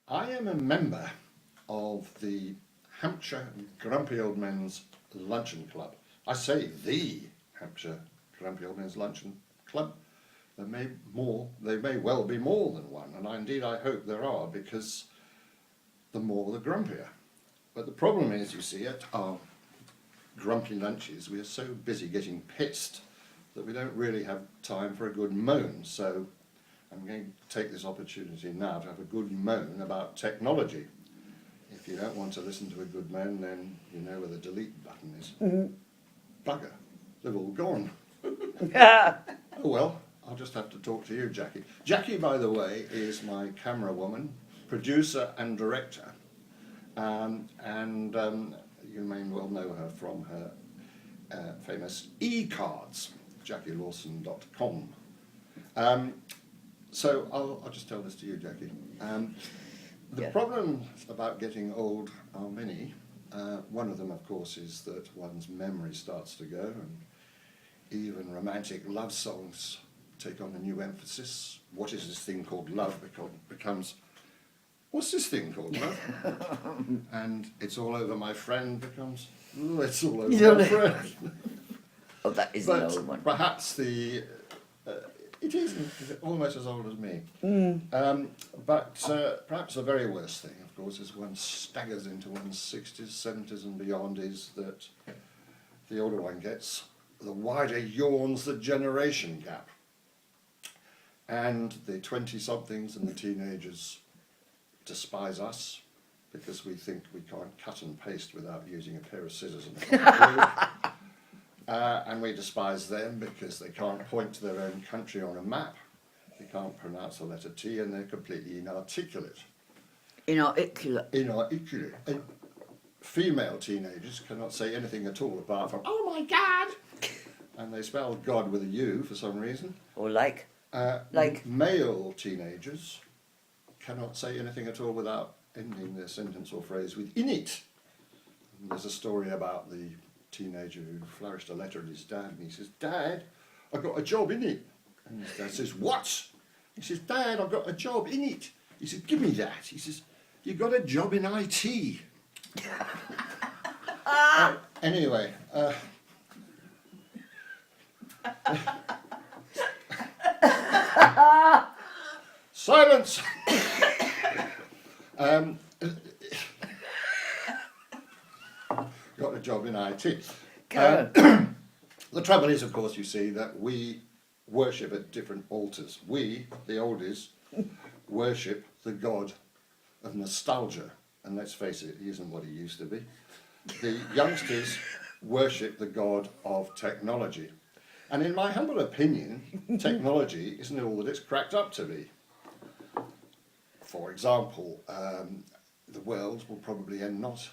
I am a member of the Hampshire Grumpy Old Men's Luncheon Club. I say the Hampshire Grumpy Old Men's Luncheon Club. There may well be more than one, and indeed I hope there are, because the more the grumpier. But the problem is, you see, at our grumpy lunches, we are so busy getting pissed that we don't really have time for a good moan. So I'm going to take this opportunity now to have a good moan about technology. If you don't want to listen to a good moan, then you know where the delete button is. Bugger, they've all gone. Oh well, I'll just have to talk to you, Jackie. Jackie, by the way, is my camera woman, producer and director. You may well know her from her famous e-cards, jackielawson.com. So I'll just tell this to you, Jackie. The problems about getting old are many. One of them, of course, is that one's memory starts to go, and even romantic love songs take on a new emphasis. What is this thing called love becomes, what's this thing called love? And it's all over my friend becomes, oh, it's all over my friend. Oh, that is an old one. Perhaps it isn't almost as old as me. But perhaps the very worst thing, of course, as one staggers into one's 60s, 70s and beyond, is that the older one gets, the wider yawns the generation gap. And the 20-somethings and the teenagers despise us because we think we can't cut and paste without using a pair of scissors and a glue. And we despise them because they can't point to their own country on a map. They can't pronounce the letter T, and they're completely inarticulate. Inarticulate. Inarticulate. And female teenagers cannot say anything at all apart from, oh my God! And they spell God with a U for some reason. Or like. Male teenagers cannot say anything at all without ending their sentence or phrase with in it. And there's a story about the teenager who flourished a letter at his dad, and he says, Dad, I got a job in it. And his dad says, what? He says, Dad, I've got a job in it. He says, give me that. He says, you got a job in IT. Anyway. Silence! Got a job in IT. The trouble is, of course, you see, that we worship at different altars. We, the oldies, worship the god of nostalgia. And let's face it, he isn't what he used to be. The youngsters worship the god of technology. And in my humble opinion, technology isn't all that it's cracked up to be. For example, the world will probably end not,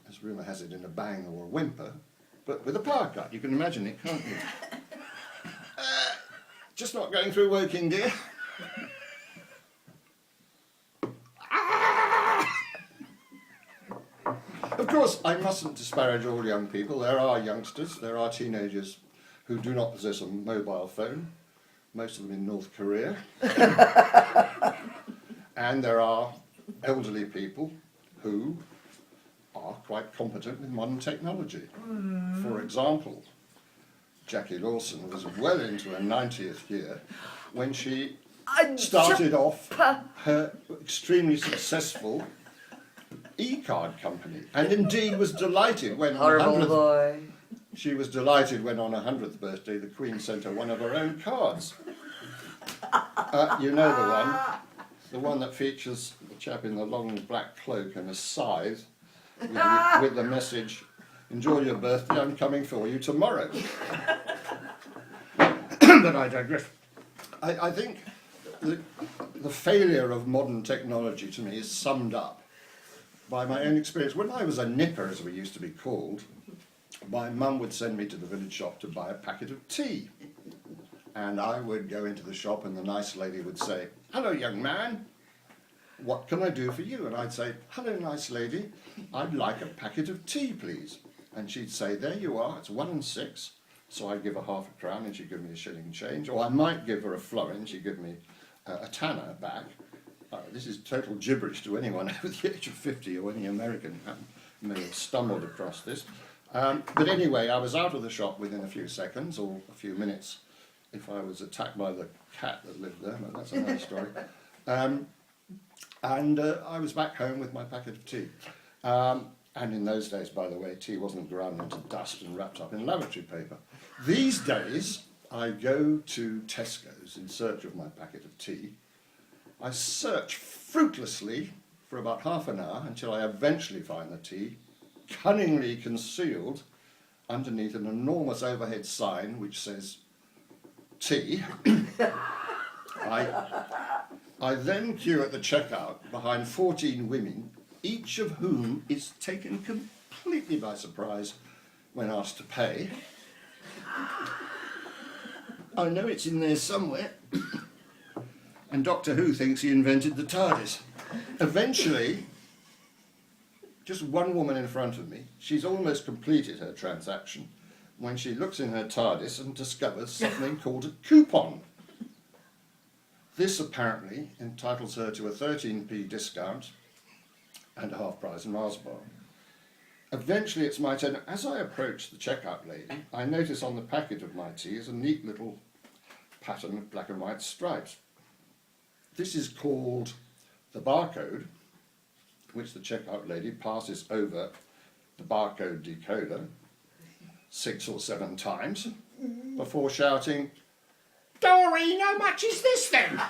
as rumour has it, in a bang or a whimper, but with a power cut. You can imagine it, can't you? Just not going through working, dear. Of course, I mustn't disparage all young people. There are youngsters, there are teenagers who do not possess a mobile phone, most of them in North Korea. And there are elderly people who are quite competent with modern technology. For example, Jackie Lawson was well into her 90th year when she started off her extremely successful e-card company, and indeed was delighted when she was delighted when on her 100th birthday the Queen sent her one of her own cards. You know the one that features the chap in the long black cloak and a scythe with the message, enjoy your birthday, I'm coming for you tomorrow. But I digress. I think the failure of modern technology to me is summed up by my own experience. When I was a nipper, as we used to be called, my mum would send me to the village shop to buy a packet of tea. And I would go into the shop and the nice lady would say, hello, young man, what can I do for you? And I'd say, hello, nice lady, I'd like a packet of tea, please. And she'd say, there you are, it's 1 and 6. So I'd give her £0.50 and she'd give me a shilling change. Or I might give her a florin, she'd give me a tanner back. this is total gibberish to anyone over the age of 50 or any American who may have stumbled across this. But anyway, I was out of the shop within a few seconds or a few minutes if I was attacked by the cat that lived there, but that's another story. And I was back home with my packet of tea. And in those days, by the way, tea wasn't ground into dust and wrapped up in lavatory paper. These days, I go to Tesco's in search of my packet of tea. I search fruitlessly for about half an hour until I eventually find the tea, cunningly concealed underneath an enormous overhead sign which says tea. I then queue at the checkout behind 14 women, each of whom is taken completely by surprise when asked to pay. I know it's in there somewhere. And Doctor Who thinks he invented the TARDIS. Eventually, just one woman in front of me, she's almost completed her transaction when she looks in her TARDIS and discovers something called a coupon. This apparently entitles her to a 13p discount and a half price Mars bar. Eventually it's my turn. As I approach the checkout lady, I notice on the packet of my tea is a neat little pattern of black and white stripes. This is called the barcode, which the checkout lady passes over the barcode decoder 6 or 7 times before shouting, "Doreen, how much is this then?"